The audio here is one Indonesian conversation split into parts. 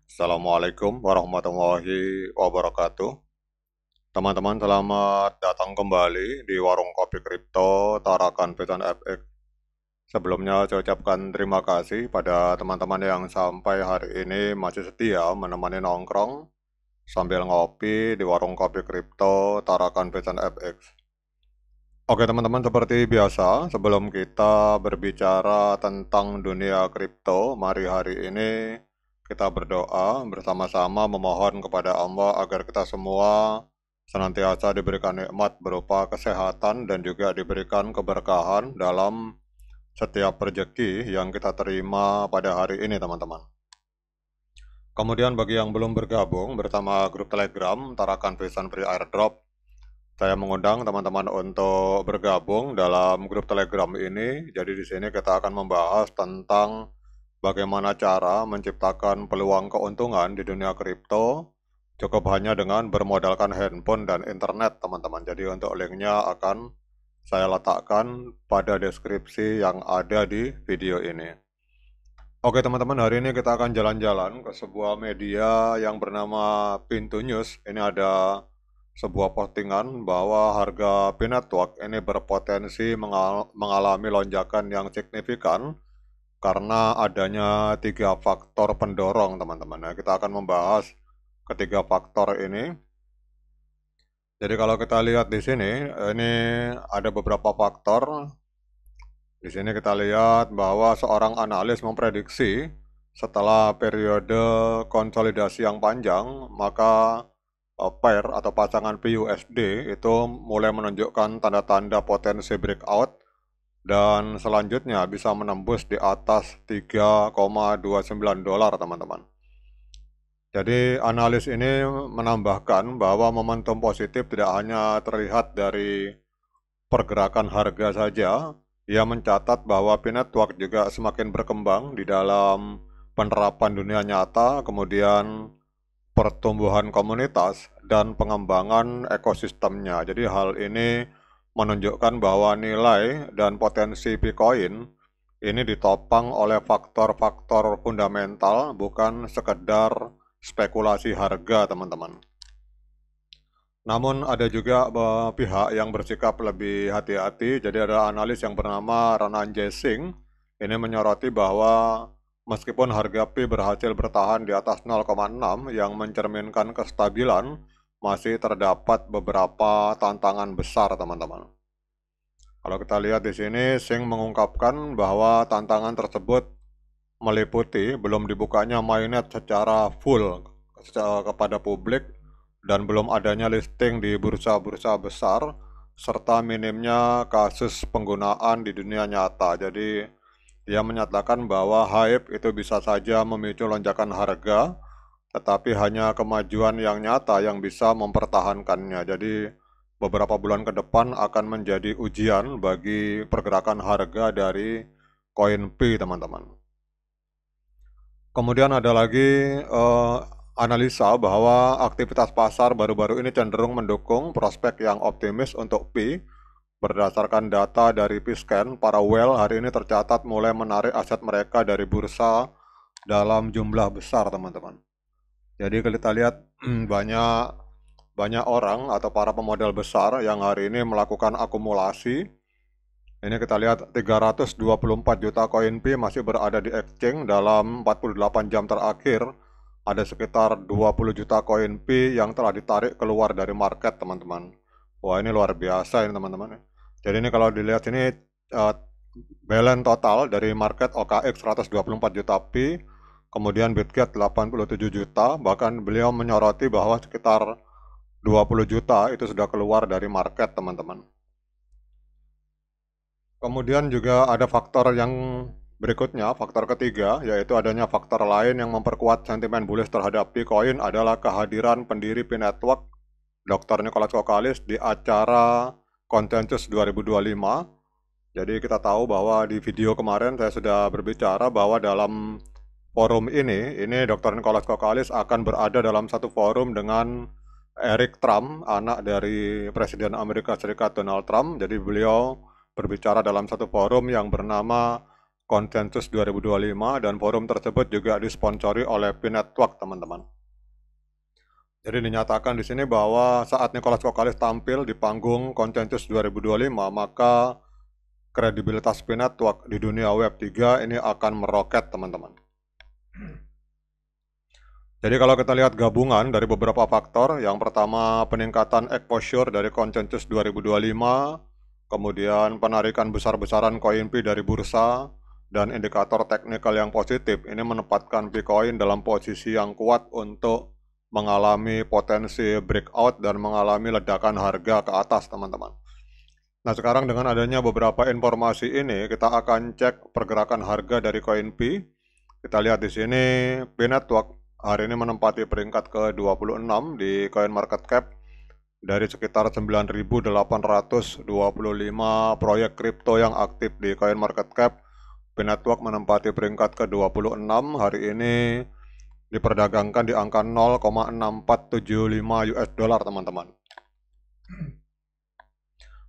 Assalamualaikum warahmatullahi wabarakatuh. Teman-teman, selamat datang kembali di Warung Kopi Kripto Tarakan Pesan FX. Sebelumnya saya ucapkan terima kasih pada teman-teman yang sampai hari ini masih setia menemani nongkrong sambil ngopi di Warung Kopi Kripto Tarakan Pesan FX. Oke teman-teman, seperti biasa, sebelum kita berbicara tentang dunia kripto, mari hari ini kita berdoa bersama-sama memohon kepada Allah agar kita semua senantiasa diberikan nikmat berupa kesehatan dan juga diberikan keberkahan dalam setiap rezeki yang kita terima pada hari ini teman-teman. Kemudian bagi yang belum bergabung bersama grup Telegram Tarakan Pesan Free Airdrop, saya mengundang teman-teman untuk bergabung dalam grup Telegram ini. Jadi di sini kita akan membahas tentang bagaimana cara menciptakan peluang keuntungan di dunia kripto cukup hanya dengan bermodalkan handphone dan internet, teman-teman. Jadi untuk linknya akan saya letakkan pada deskripsi yang ada di video ini. Oke teman-teman, hari ini kita akan jalan-jalan ke sebuah media yang bernama Pintu News. Ini ada sebuah postingan bahwa harga P-Network ini berpotensi mengalami lonjakan yang signifikan karena adanya 3 faktor pendorong, teman-teman. Nah, kita akan membahas ketiga faktor ini. Jadi kalau kita lihat di sini, ini ada beberapa faktor. Di sini kita lihat bahwa seorang analis memprediksi setelah periode konsolidasi yang panjang, maka pair atau pasangan PUSD itu mulai menunjukkan tanda-tanda potensi breakout dan selanjutnya bisa menembus di atas 3,29 dolar, teman-teman. Jadi analis ini menambahkan bahwa momentum positif tidak hanya terlihat dari pergerakan harga saja. Ia mencatat bahwa P-Network juga semakin berkembang di dalam penerapan dunia nyata, kemudian pertumbuhan komunitas dan pengembangan ekosistemnya. Jadi hal ini menunjukkan bahwa nilai dan potensi Bitcoin ini ditopang oleh faktor-faktor fundamental, bukan sekedar spekulasi harga, teman-teman. Namun ada juga pihak yang bersikap lebih hati-hati. Jadi ada analis yang bernama Ronan Jesing. Ini menyoroti bahwa meskipun harga P berhasil bertahan di atas 0,6 yang mencerminkan kestabilan, masih terdapat beberapa tantangan besar, teman-teman. Kalau kita lihat di sini, Sing mengungkapkan bahwa tantangan tersebut meliputi belum dibukanya mainnet secara full kepada publik dan belum adanya listing di bursa-bursa besar serta minimnya kasus penggunaan di dunia nyata. Jadi dia menyatakan bahwa hype itu bisa saja memicu lonjakan harga, tetapi hanya kemajuan yang nyata yang bisa mempertahankannya. Jadi beberapa bulan ke depan akan menjadi ujian bagi pergerakan harga dari koin P, teman-teman. Kemudian ada lagi analisa bahwa aktivitas pasar baru-baru ini cenderung mendukung prospek yang optimis untuk P. Berdasarkan data dari P-Scan, para whale hari ini tercatat mulai menarik aset mereka dari bursa dalam jumlah besar, teman-teman. Jadi kalau kita lihat banyak orang atau para pemodal besar yang hari ini melakukan akumulasi. Ini kita lihat 324 juta koin P masih berada di exchange dalam 48 jam terakhir. Ada sekitar 20 juta koin P yang telah ditarik keluar dari market, teman-teman. Wah, ini luar biasa ini, teman-teman. Jadi ini kalau dilihat ini balance total dari market OKX 124 juta P, kemudian Bitget 87 juta, bahkan beliau menyoroti bahwa sekitar 20 juta itu sudah keluar dari market, teman-teman. Kemudian juga ada faktor yang berikutnya, faktor ketiga, yaitu adanya faktor lain yang memperkuat sentimen bullish terhadap Bitcoin adalah kehadiran pendiri P-Network, Dr. Nicholas Kokalis, di acara Consensus 2025. Jadi kita tahu bahwa di video kemarin saya sudah berbicara bahwa dalam forum ini Dr. Nicholas Kokalis akan berada dalam satu forum dengan Eric Trump, anak dari Presiden Amerika Serikat Donald Trump. Jadi beliau berbicara dalam satu forum yang bernama Consensus 2025 dan forum tersebut juga disponsori oleh P-Network, teman-teman. Jadi dinyatakan di sini bahwa saat Nicholas Kokkalis tampil di panggung Consensus 2025, maka kredibilitas P-Network di dunia Web 3 ini akan meroket, teman-teman. Jadi kalau kita lihat gabungan dari beberapa faktor, yang pertama peningkatan exposure dari Consensus 2025, kemudian penarikan besar-besaran CoinP dari bursa, dan indikator teknikal yang positif, ini menempatkan Bitcoin dalam posisi yang kuat untuk mengalami potensi breakout dan mengalami ledakan harga ke atas, teman-teman. Nah, sekarang dengan adanya beberapa informasi ini, kita akan cek pergerakan harga dari CoinP. Kita lihat di sini, P-Network hari ini menempati peringkat ke-26 di CoinMarketCap dari sekitar 9.825 proyek kripto yang aktif di CoinMarketCap. P-Network menempati peringkat ke-26 hari ini diperdagangkan di angka 0,6475 US dollar, teman-teman.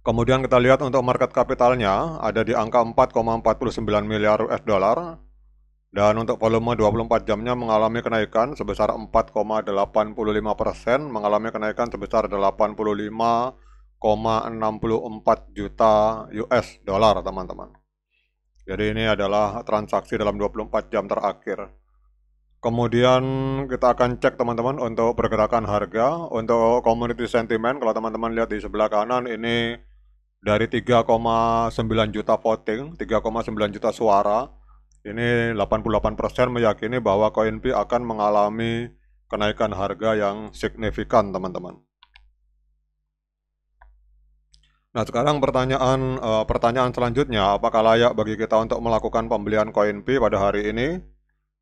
Kemudian kita lihat untuk market kapitalnya ada di angka 4,49 miliar US dollar. Dan untuk volume 24 jamnya mengalami kenaikan sebesar 4,85%, mengalami kenaikan sebesar 85,64 juta US dollar, teman-teman. Jadi ini adalah transaksi dalam 24 jam terakhir. Kemudian kita akan cek, teman-teman, untuk pergerakan harga. Untuk community sentiment, kalau teman-teman lihat di sebelah kanan ini dari 3,9 juta voting, 3,9 juta suara, ini 88% meyakini bahwa CoinP akan mengalami kenaikan harga yang signifikan, teman-teman. Nah, sekarang pertanyaan selanjutnya, apakah layak bagi kita untuk melakukan pembelian CoinP pada hari ini?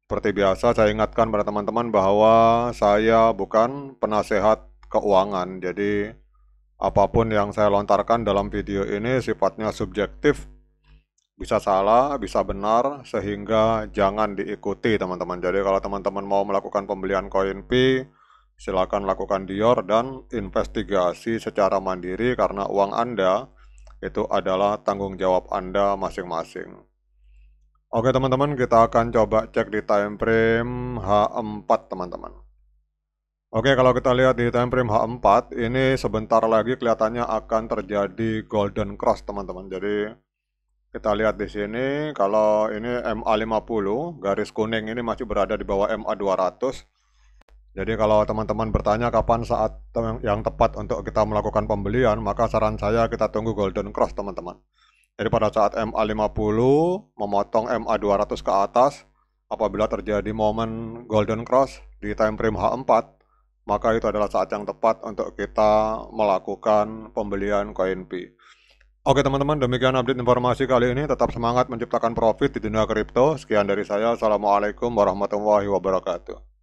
Seperti biasa, saya ingatkan pada teman-teman bahwa saya bukan penasehat keuangan. Jadi, apapun yang saya lontarkan dalam video ini sifatnya subjektif, bisa salah, bisa benar, sehingga jangan diikuti, teman-teman. Jadi kalau teman-teman mau melakukan pembelian CoinP, silakan lakukan dior dan investigasi secara mandiri karena uang Anda itu adalah tanggung jawab Anda masing-masing. Oke, teman-teman, kita akan coba cek di time frame H4, teman-teman. Oke, kalau kita lihat di time frame H4, ini sebentar lagi kelihatannya akan terjadi golden cross, teman-teman. Jadi kita lihat di sini, kalau ini MA50, garis kuning ini masih berada di bawah MA200. Jadi kalau teman-teman bertanya kapan saat yang tepat untuk kita melakukan pembelian, maka saran saya kita tunggu golden cross, teman-teman. Jadi pada saat MA50 memotong MA200 ke atas, apabila terjadi momen golden cross di time frame H4, maka itu adalah saat yang tepat untuk kita melakukan pembelian CoinP. Oke, teman-teman, demikian update informasi kali ini. Tetap semangat menciptakan profit di dunia kripto. Sekian dari saya. Assalamualaikum warahmatullahi wabarakatuh.